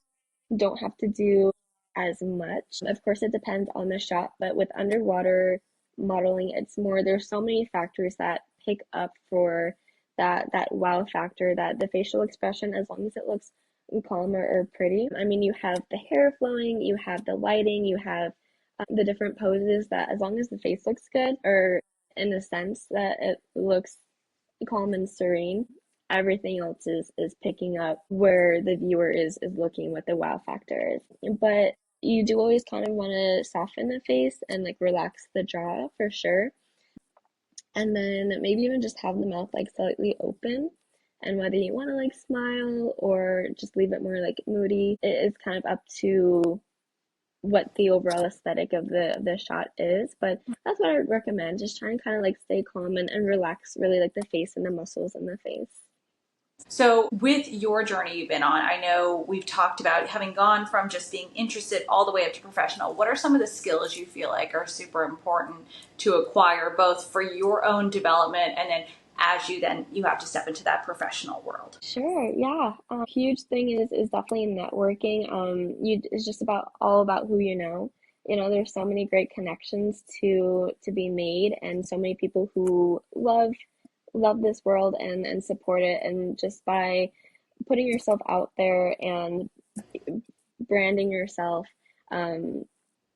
Speaker 2: don't have to do as much. Of course, it depends on the shot, but with underwater modeling, it's more, there's so many factors that pick up for that wow factor, that the facial expression, as long as it looks calm or pretty. I mean, you have the hair flowing, you have the lighting, you have the different poses that as long as the face looks good, or in the sense that it looks calm and serene, everything else is picking up where the viewer is looking, what the wow factor is. But you do always kind of want to soften the face and like relax the jaw for sure. And then maybe even just have the mouth like slightly open. And whether you want to like smile or just leave it more like moody, it is kind of up to what the overall aesthetic of the shot is. But that's what I would recommend. Just try and kind of like stay calm and relax really like the face and the muscles in the face.
Speaker 1: So, with your journey you've been on, I know we've talked about having gone from just being interested all the way up to professional. What are some of the skills you feel like are super important to acquire, both for your own development and then as you have to step into that professional world.
Speaker 2: Sure, yeah. Huge thing is definitely networking. It's just about all about who you know. You know, there's so many great connections to be made, and so many people who love this world and support it. And just by putting yourself out there and branding yourself, um,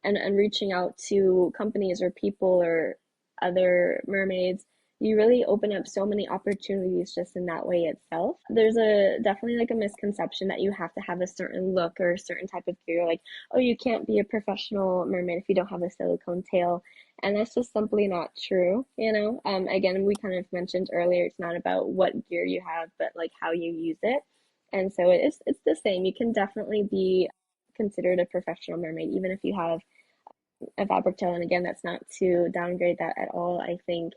Speaker 2: and reaching out to companies or people or other mermaids, you really open up so many opportunities just in that way itself. There's a definitely like a misconception that you have to have a certain look or a certain type of gear, like, oh, you can't be a professional mermaid if you don't have a silicone tail. And that's just simply not true, you know? Again, we kind of mentioned earlier, it's not about what gear you have, but like how you use it. And so it's the same. You can definitely be considered a professional mermaid, even if you have a fabric tail. And again, that's not to downgrade that at all. I think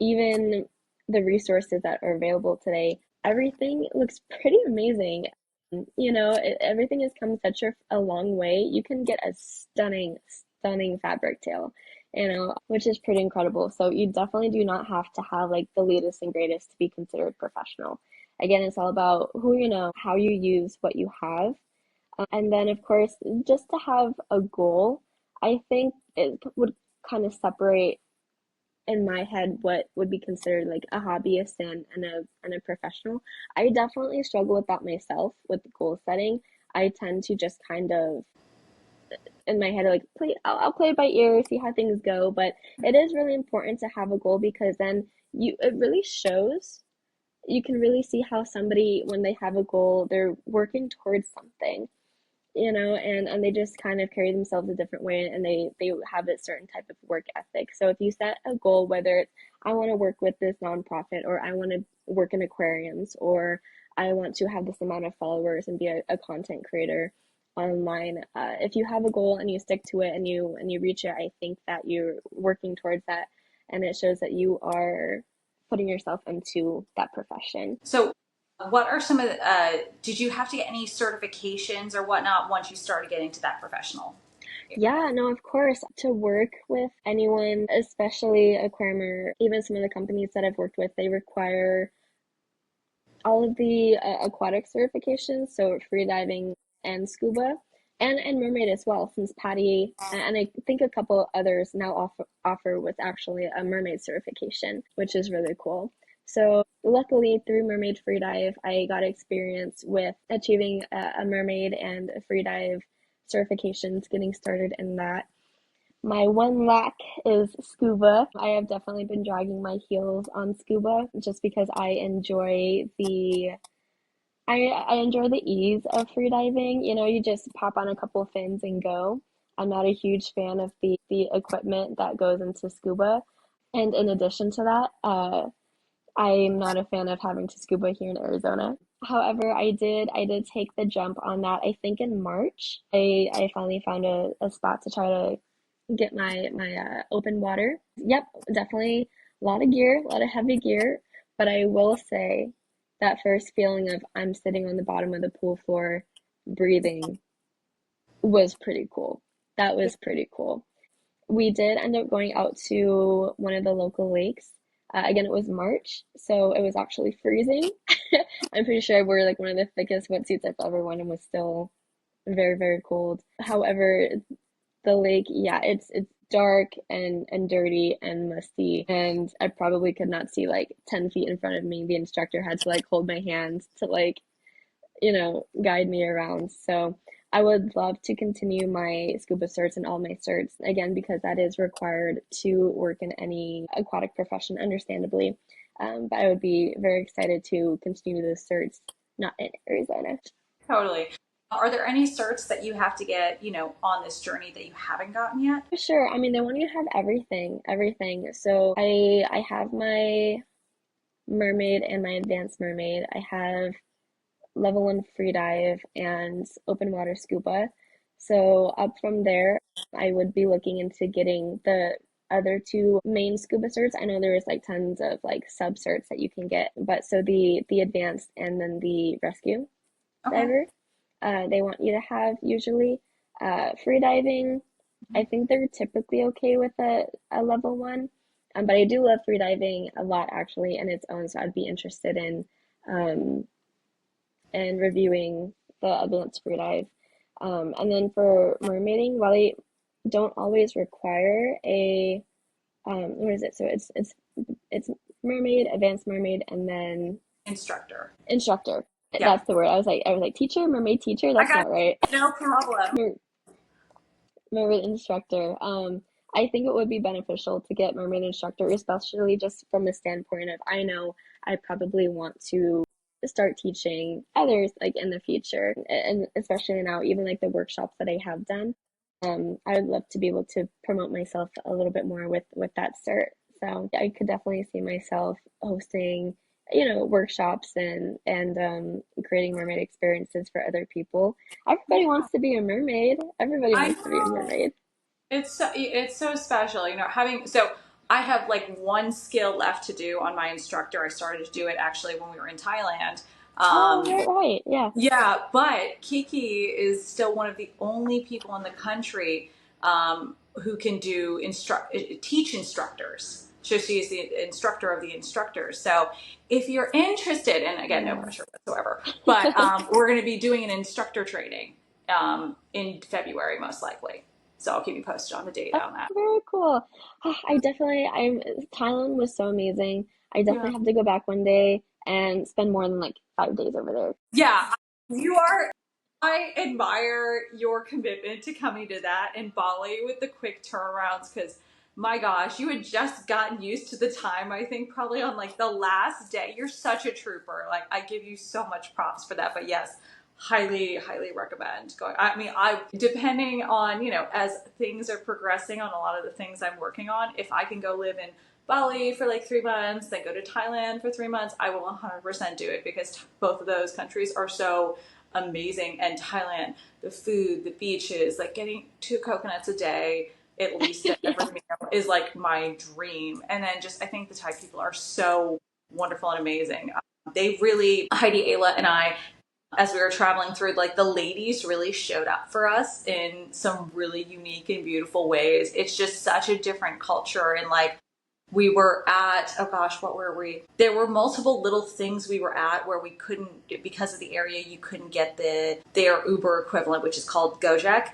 Speaker 2: even the resources that are available today, everything looks pretty amazing. You know, everything has come such a long way. You can get a stunning fabric tail, you know, which is pretty incredible. So you definitely do not have to have like the latest and greatest to be considered professional. Again, it's all about who you know, how you use what you have. And then, of course, just to have a goal, I think it would kind of separate in my head what would be considered like a hobbyist and a professional. I definitely struggle with that myself with goal setting. I tend to just kind of in my head like I'll play it by ear, see how things go, but it is really important to have a goal because then it really shows. You can really see how somebody, when they have a goal, they're working towards something, you know, and they just kind of carry themselves a different way, and they have a certain type of work ethic. So if you set a goal, whether it's I want to work with this nonprofit, or I want to work in aquariums, or I want to have this amount of followers and be a content creator online, if you have a goal and you stick to it and you reach it, I think that you're working towards that, and it shows that you are putting yourself into that profession.
Speaker 1: So what are some of the, did you have to get any certifications or whatnot once you started getting to that professional?
Speaker 2: Yeah, no, of course. To work with anyone, especially aquarium or even some of the companies that I've worked with, they require all of the aquatic certifications, so freediving and scuba, and mermaid as well, since Patty and I think a couple others now offer with actually a mermaid certification, which is really cool. So luckily through Mermaid Freedive, I got experience with achieving a mermaid and a freedive certifications, getting started in that. My one lack is scuba. I have definitely been dragging my heels on scuba just because I enjoy the ease of freediving. You know, you just pop on a couple fins and go. I'm not a huge fan of the equipment that goes into scuba. And in addition to that, I'm not a fan of having to scuba here in Arizona. However, I did take the jump on that. I think in March, I finally found a spot to try to get my open water. Yep, definitely a lot of gear, a lot of heavy gear. But I will say that first feeling of I'm sitting on the bottom of the pool floor, breathing, was pretty cool. That was pretty cool. We did end up going out to one of the local lakes. Again, it was March, so it was actually freezing. I'm pretty sure I wore like one of the thickest wetsuits I've ever worn and was still very, very cold. However, the lake, yeah, it's dark and dirty and musty, and I probably could not see like 10 feet in front of me. The instructor had to like hold my hands to like, you know, guide me around. So I would love to continue my scuba certs and all my certs again because that is required to work in any aquatic profession, understandably. But I would be very excited to continue those certs, not in Arizona.
Speaker 1: Totally. Are there any certs that you have to get, on this journey that you haven't gotten yet?
Speaker 2: Sure. I mean, they want you to have everything, everything. So I have my mermaid and my advanced mermaid. I have level one free dive and open water scuba. So up from there, I would be looking into getting the other two main scuba certs. I know there's like tons of like sub certs that you can get, but so the advanced and then the rescue
Speaker 1: Okay.
Speaker 2: diver, they want you to have usually free diving. I think they're typically okay with a level one. But I do love freediving a lot actually in its own, so I'd be interested um, in reviewing the advanced freedive. And then for mermaiding, while they don't always require a what is it? So it's mermaid, advanced mermaid, and then
Speaker 1: Instructor.
Speaker 2: instructor.
Speaker 1: Yeah.
Speaker 2: That's the word. I was like teacher, mermaid teacher.
Speaker 1: I
Speaker 2: That's
Speaker 1: got
Speaker 2: not right.
Speaker 1: no problem.
Speaker 2: Mermaid instructor. I think it would be beneficial to get mermaid instructor, especially just from the standpoint of I know I probably want to start teaching others like in the future, and especially now, even like the workshops that I have done. I would love to be able to promote myself a little bit more with that cert. So I could definitely see myself hosting, workshops and creating mermaid experiences for other people. Everybody
Speaker 1: Yeah.
Speaker 2: wants to be a mermaid. Everybody
Speaker 1: I
Speaker 2: wants to be a
Speaker 1: know.
Speaker 2: mermaid.
Speaker 1: It's so special, having so I have like one skill left to do on my instructor. I started to do it actually when we were in Thailand.
Speaker 2: Oh,
Speaker 1: Um,
Speaker 2: right, right. Yeah.
Speaker 1: yeah, but Kiki is still one of the only people in the country who can teach instructors. So she's the instructor of the instructors. So if you're interested, and again, no
Speaker 2: Wow.
Speaker 1: pressure whatsoever, but we're going to be doing an instructor training in February, most likely. So I'll keep you posted on the date
Speaker 2: Oh,
Speaker 1: on that.
Speaker 2: very cool. Thailand was so amazing. I
Speaker 1: Yeah.
Speaker 2: definitely have to go back one day and spend more than like 5 days over there.
Speaker 1: Yeah, you are. I admire your commitment to coming to that in Bali with the quick turnarounds because my gosh, you had just gotten used to the time, I think, probably on like the last day. You're such a trooper. Like, I give you so much props for that. But yes, highly, highly recommend going. I mean, depending on, as things are progressing on a lot of the things I'm working on, if I can go live in Bali for like 3 months, then go to Thailand for 3 months, I will 100% do it because both of those countries are so amazing. And Thailand, the food, the beaches, like getting 2 coconuts a day, at least at every
Speaker 2: Yeah.
Speaker 1: meal, is like my dream. And then just, I think the Thai people are so wonderful and amazing. They really, Heidi, Ayla, and I, as we were traveling through, like the ladies really showed up for us in some really unique and beautiful ways. It's just such a different culture. And like, we were at, oh gosh, what were we? There were multiple little things we were at where we couldn't, because of the area, you couldn't get their Uber equivalent, which is called Gojek.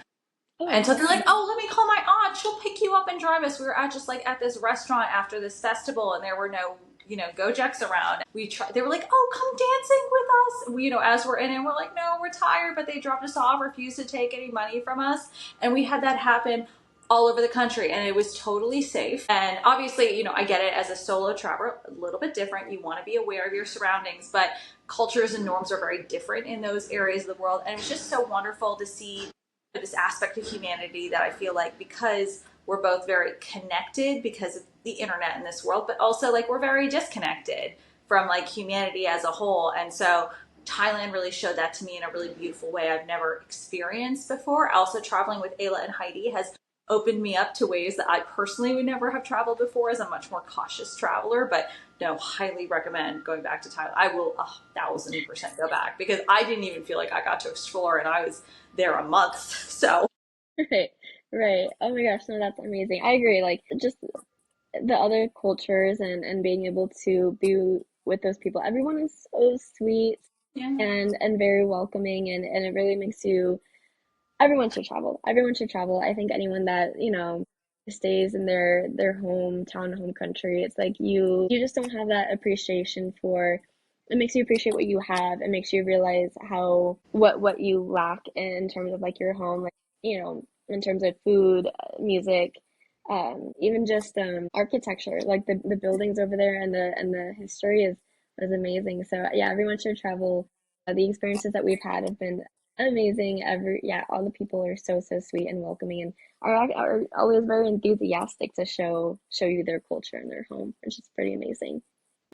Speaker 2: Oh,
Speaker 1: And so
Speaker 2: wow.
Speaker 1: they're like, oh, let me call my aunt. She'll pick you up and drive us. We were at just like at this restaurant after this festival, and there were no, Gojeks around. They were like, oh, come dancing with us. As we're in, and we're like, no, we're tired. But they dropped us off, refused to take any money from us, and we had that happen all over the country, and it was totally safe. And obviously, I get it as a solo traveler, a little bit different. You want to be aware of your surroundings, but cultures and norms are very different in those areas of the world. And it was just so wonderful to see this aspect of humanity that I feel like, because we're both very connected because of the internet in this world, but also like we're very disconnected from like humanity as a whole. And so Thailand really showed that to me in a really beautiful way I've never experienced before. Also, traveling with Ayla and Heidi has opened me up to ways that I personally would never have traveled before as a much more cautious traveler. But no, highly recommend going back to Thailand. I will 1,000% go back because I didn't even feel like I got to explore, and I was there a month. So
Speaker 2: Right, right. Oh my gosh, no, that's amazing. I agree. Like, just the other cultures and being able to be with those people. Everyone is so sweet
Speaker 1: yeah.
Speaker 2: and very welcoming, and it really makes you. Everyone should travel. Everyone should travel. I think anyone that, stays in their hometown, home country, it's like you just don't have that appreciation for it makes you appreciate what you have. It makes you realize how what you lack in terms of like your home, like, in terms of food, music, even just architecture, like the buildings over there and the history is amazing. So yeah, everyone should travel. The experiences that we've had have been amazing. Yeah, all the people are so so sweet and welcoming, and are always very enthusiastic to show you their culture and their home, which is pretty amazing.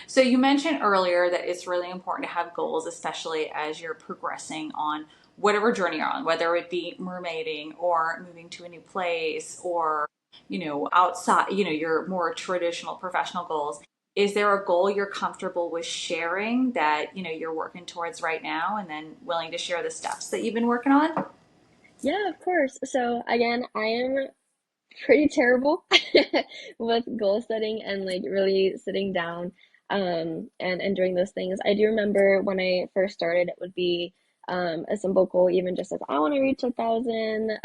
Speaker 1: So you mentioned earlier that it's really important to have goals, especially as you're progressing on whatever journey you're on, whether it be mermaiding or moving to a new place or, outside, your more traditional professional goals. Is there a goal you're comfortable with sharing that, you're working towards right now, and then willing to share the steps that you've been working on?
Speaker 2: Yeah, of course. So again, I am pretty terrible with goal setting and like really sitting down and doing those things. I do remember when I first started, it would be a simple goal, even just as I want to reach 1,000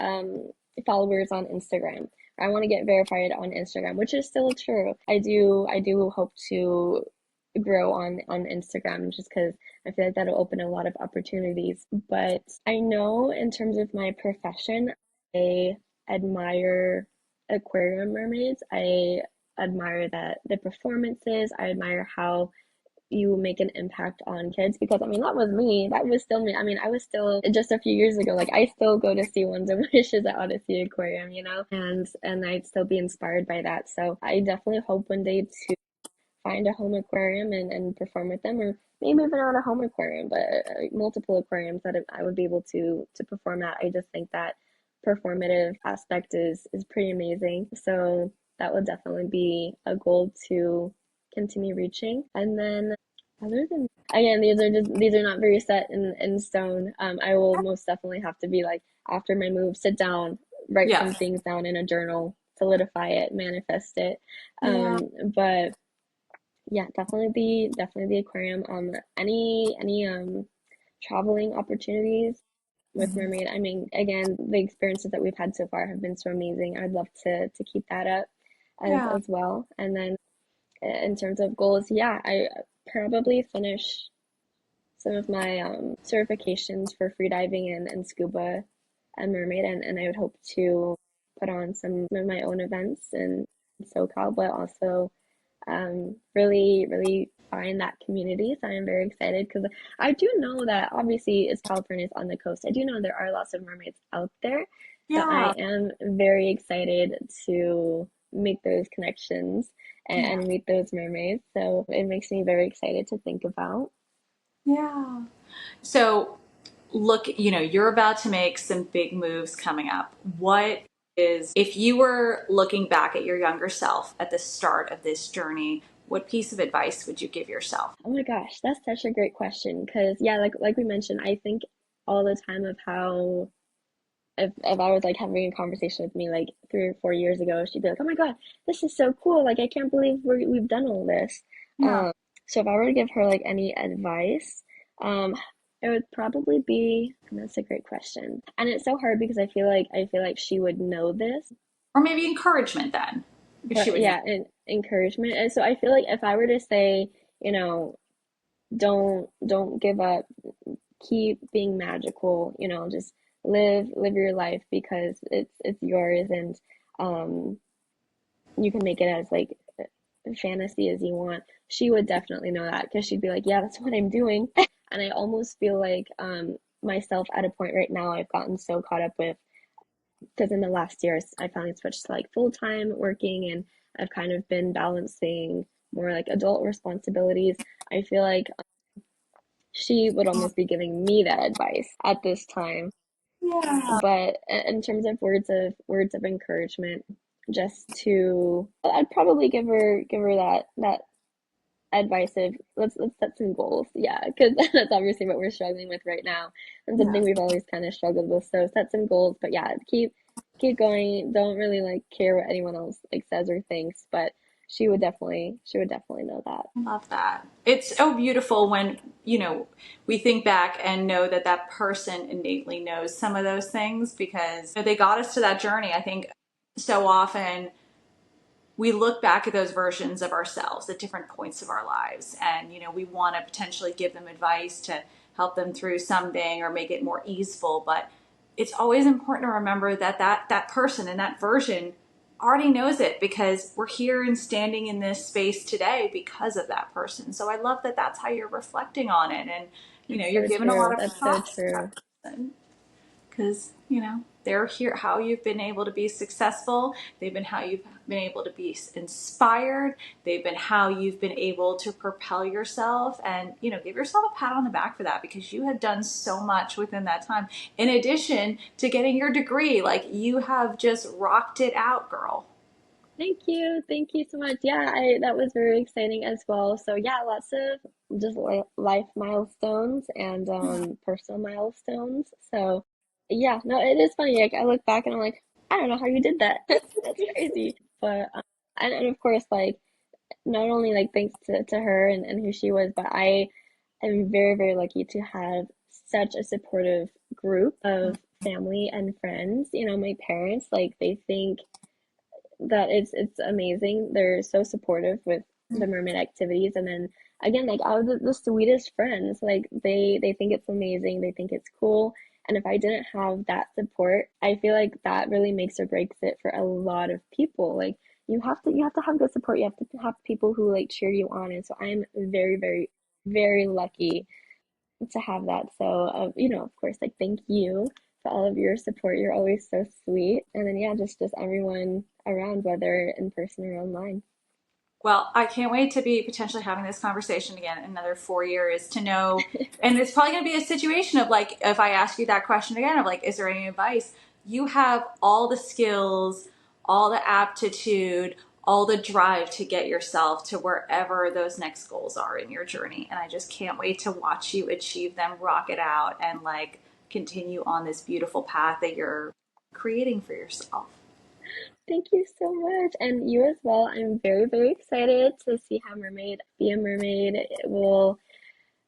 Speaker 2: followers on Instagram. I want to get verified on Instagram, which is still true. I do hope to grow on Instagram just because I feel like that'll open a lot of opportunities. But I know in terms of my profession, I admire aquarium mermaids. I admire that the performances. I admire how you make an impact on kids because I mean that was me. That was still me. I mean, I was still just a few years ago. Like I still go to see Ones and Wishes at Odyssey Aquarium, and I'd still be inspired by that. So I definitely hope one day to find a home aquarium and perform with them, or maybe even not a home aquarium, but multiple aquariums that I would be able to perform at. I just think that performative aspect is pretty amazing. So that would definitely be a goal to continue reaching. And then other than again, these are not very set in stone. I will most definitely have to be like after my move, sit down, write
Speaker 1: Yeah.
Speaker 2: some things down in a journal, solidify it, manifest it.
Speaker 1: Yeah.
Speaker 2: But yeah, definitely the aquarium. Any traveling opportunities with
Speaker 1: Mhm.
Speaker 2: Mermaid. I mean, again, the experiences that we've had so far have been so amazing. I'd love to keep that up
Speaker 1: Yeah.
Speaker 2: as well. And then in terms of goals, yeah, I probably finish some of my certifications for freediving and scuba and mermaid, and I would hope to put on some of my own events in SoCal, but also really find that community. So I'm very excited because I do know that obviously as California is on the coast, I do know there are lots of mermaids out there. So I
Speaker 1: Yeah.
Speaker 2: am very excited to make those connections
Speaker 1: Yeah.
Speaker 2: and meet those mermaids. So it makes me very excited to think about.
Speaker 1: Yeah. So, look, you're about to make some big moves coming up. What is, if you were looking back at your younger self at the start of this journey, what piece of advice would you give yourself?
Speaker 2: Oh my gosh, that's such a great question. Because yeah, like we mentioned, I think all the time of how if I was like having a conversation with me like 3 or 4 years ago, she'd be like, "Oh my God, this is so cool! Like I can't believe we've done all this."
Speaker 1: Yeah.
Speaker 2: So if I were to give her like any advice, um, it would probably be, and that's a great question, and it's so hard because I feel like she would know this,
Speaker 1: Or maybe encouragement then, if she
Speaker 2: but
Speaker 1: would know.
Speaker 2: yeah, and encouragement. And so I feel like if I were to say, you know, don't give up, keep being magical, just live your life because it's yours, and um you can make it as like fantasy as you want. She would definitely know that because she'd be like, yeah, that's what I'm doing. And I almost feel like myself at a point right now I've gotten so caught up with, because in the last year I finally switched to like full-time working, and I've kind of been balancing more like adult responsibilities. I feel like she would almost be giving me that advice at this time.
Speaker 1: Yeah.
Speaker 2: But in terms of words of encouragement, just to, I'd probably give her that advice of let's set some goals. Yeah, because that's obviously what we're struggling with right now, and something
Speaker 1: Yeah.
Speaker 2: we've always kind of struggled with. So set some goals, but yeah, keep going. Don't really like care what anyone else like says or thinks, but she would definitely know that.
Speaker 1: I love that. It's so beautiful when, we think back and know that that person innately knows some of those things because they got us to that journey. I think so often we look back at those versions of ourselves at different points of our lives and we want to potentially give them advice to help them through something or make it more easeful, but it's always important to remember that that person and that version already knows it because we're here and standing in this space today because of that person. So I love that that's how you're reflecting on it, and
Speaker 2: That's
Speaker 1: you're
Speaker 2: so
Speaker 1: giving a lot
Speaker 2: true.
Speaker 1: of
Speaker 2: That's so
Speaker 1: props to
Speaker 2: true.
Speaker 1: that person because they're here how you've been able to be successful, they've been how you've been able to be inspired, they've been how you've been able to propel yourself, and give yourself a pat on the back for that because you have done so much within that time in addition to getting your degree. Like, you have just rocked it out, girl.
Speaker 2: Thank you. Thank you so much. Yeah, I that was very exciting as well. So yeah, lots of just life milestones and personal milestones. So yeah, no, it is funny. Like I look back and I'm like, I don't know how you did that. That's crazy. But and of course, like not only like thanks to her and who she was, but I am very, very lucky to have such a supportive group of family and friends. You know, my parents, like they think that it's amazing. They're so supportive with the mermaid activities, and then again, like I was the sweetest friends. Like they think it's amazing. They think it's cool. And if I didn't have that support, I feel like that really makes or breaks it for a lot of people. Like you have to have good support. You have to have people who like cheer you on. And so I'm very, very, very lucky to have that. So, of course, like thank you for all of your support. You're always so sweet. And then yeah, just everyone around, whether in person or online.
Speaker 1: Well, I can't wait to be potentially having this conversation again in another 4 years to know. And it's probably going to be a situation of like, if I ask you that question again, of like, is there any advice? You have all the skills, all the aptitude, all the drive to get yourself to wherever those next goals are in your journey. And I just can't wait to watch you achieve them, rock it out, and like continue on this beautiful path that you're creating for yourself.
Speaker 2: Thank you so much. And you as well. I'm very, very excited to see how Mermaid Be a Mermaid it will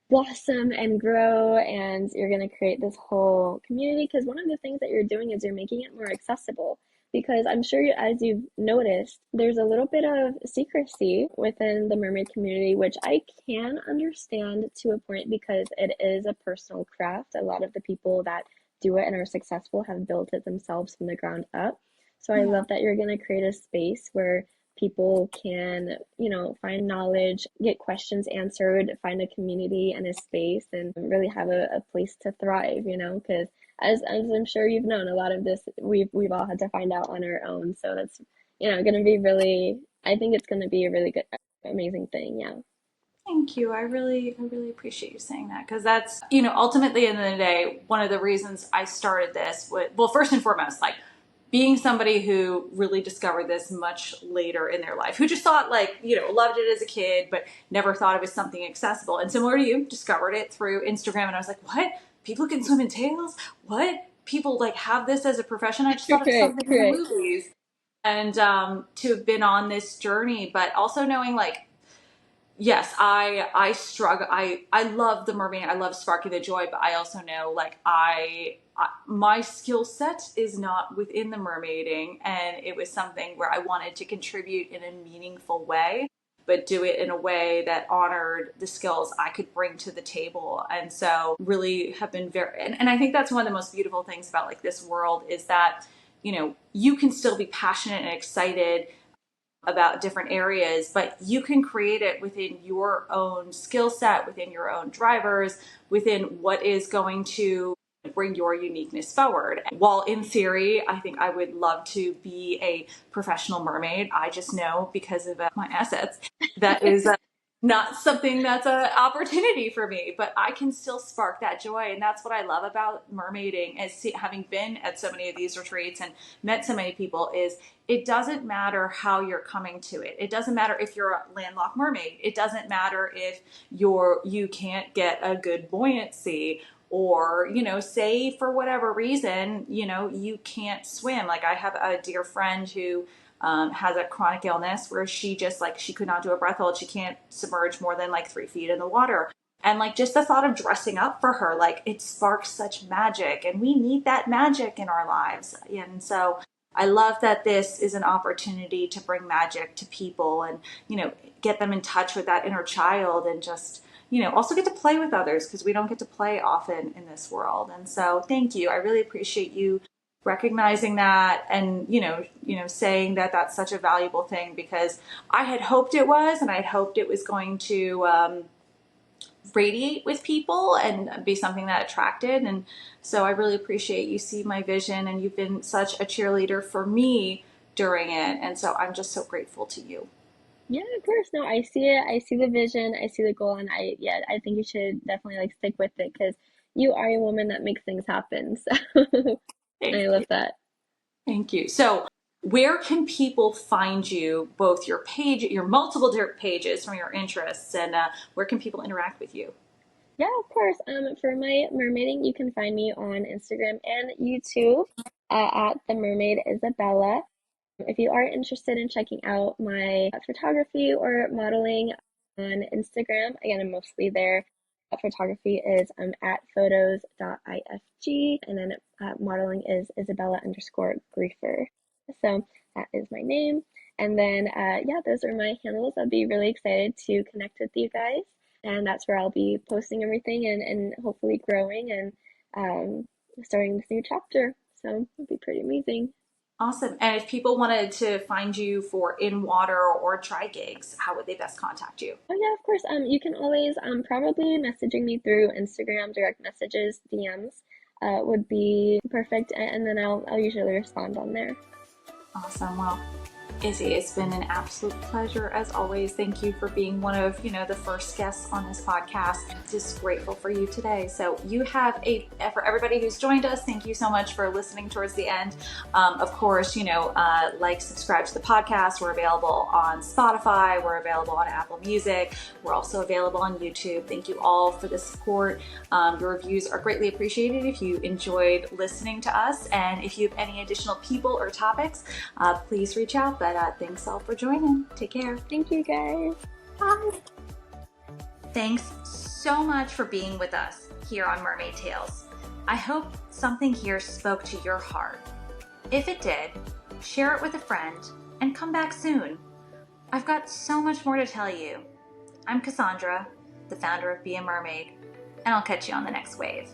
Speaker 2: blossom and grow, and you're going to create this whole community, because one of the things that you're doing is you're making it more accessible, because I'm sure as you've noticed there's a little bit of secrecy within the mermaid community, which I can understand to a point because it is a personal craft. A lot of the people that do it and are successful have built it themselves from the ground up. So I
Speaker 1: Yeah.
Speaker 2: love that you're going to create a space where people can, find knowledge, get questions answered, find a community and a space, and really have a place to thrive, because as I'm sure you've known, a lot of this we've all had to find out on our own. So that's, going to be really, I think it's going to be a really good, amazing thing. Yeah.
Speaker 1: Thank you. I really appreciate you saying that because that's, ultimately, at the end of the day, one of the reasons I started this with, well, first and foremost, like being somebody who really discovered this much later in their life, who just thought like, loved it as a kid, but never thought it was something accessible. And similar to you, discovered it through Instagram. And I was like, what? People can swim in tails? What? People like have this as a profession? I just thought it was
Speaker 2: Right,
Speaker 1: something in the
Speaker 2: right.
Speaker 1: movies. And to have been on this journey, but also knowing like, yes, I struggle. I love the mermaid. I love sparking the joy, but I also know like my skill set is not within the mermaiding, and it was something where I wanted to contribute in a meaningful way, but do it in a way that honored the skills I could bring to the table. And so really have been very, and I think that's one of the most beautiful things about like this world is that, you can still be passionate and excited about different areas, but you can create it within your own skill set, within your own drivers, within what is going to bring your uniqueness forward. While in theory, I think I would love to be a professional mermaid, I just know because of my assets that is not something that's an opportunity for me, but I can still spark that joy. And that's what I love about mermaiding, is having been at so many of these retreats and met so many people, is it doesn't matter how you're coming to it. It doesn't matter if you're a landlocked mermaid. It doesn't matter if you can't get a good buoyancy, or, say for whatever reason, you can't swim. Like I have a dear friend who has a chronic illness where she just like, she could not do a breath hold. She can't submerge more than like 3 feet in the water. And like just the thought of dressing up for her, like it sparks such magic, and we need that magic in our lives. And so I love that this is an opportunity to bring magic to people and, get them in touch with that inner child, and just, also get to play with others because we don't get to play often in this world. And so thank you. I really appreciate you recognizing that, and saying that that's such a valuable thing, because I had hoped it was, and I had hoped it was going to radiate with people and be something that attracted. And so I really appreciate you see my vision, and you've been such a cheerleader for me during it. And so I'm just so grateful to you.
Speaker 2: Yeah, of course. No, I see it. I see the vision. I see the goal, and yeah, I think you should definitely like stick with it, because you are a woman that makes things happen. So
Speaker 1: Thank
Speaker 2: I
Speaker 1: you.
Speaker 2: love that.
Speaker 1: Thank you. So where can people find you, both your page, your multiple different pages from your interests, and where can people interact with you?
Speaker 2: Yeah, of course. For my mermaiding, you can find me on Instagram and YouTube. at the Mermaid Isabella. If you are interested in checking out my photography or modeling on Instagram, again, I'm mostly there. Photography is at photos.ifg, and then modeling is Isabella_Griefer. So that is my name. And then, yeah, those are my handles. I'll be really excited to connect with you guys. And that's where I'll be posting everything and hopefully growing and starting this new chapter. So it'll be pretty amazing.
Speaker 1: Awesome. And if people wanted to find you for in water or dry gigs, how would they best contact you?
Speaker 2: Oh yeah, of course. You can always probably messaging me through Instagram, direct messages, DMs, would be perfect, and then I'll usually respond on there.
Speaker 1: Awesome. Well, Izzy, it's been an absolute pleasure as always. Thank you for being one of, the first guests on this podcast. Just grateful for you today. So you have for everybody who's joined us, thank you so much for listening towards the end. Of course, subscribe to the podcast. We're available on Spotify. We're available on Apple Music. We're also available on YouTube. Thank you all for the support. Your reviews are greatly appreciated if you enjoyed listening to us. And if you have any additional people or topics, please reach out. But thanks all for joining. Take care.
Speaker 2: Thank you guys.
Speaker 1: Bye. Thanks so much for being with us here on Mermaid Tales. I hope something here spoke to your heart. If it did, share it with a friend and come back soon. I've got so much more to tell you. I'm Cassandra, the founder of Be a Mermaid, and I'll catch you on the next wave.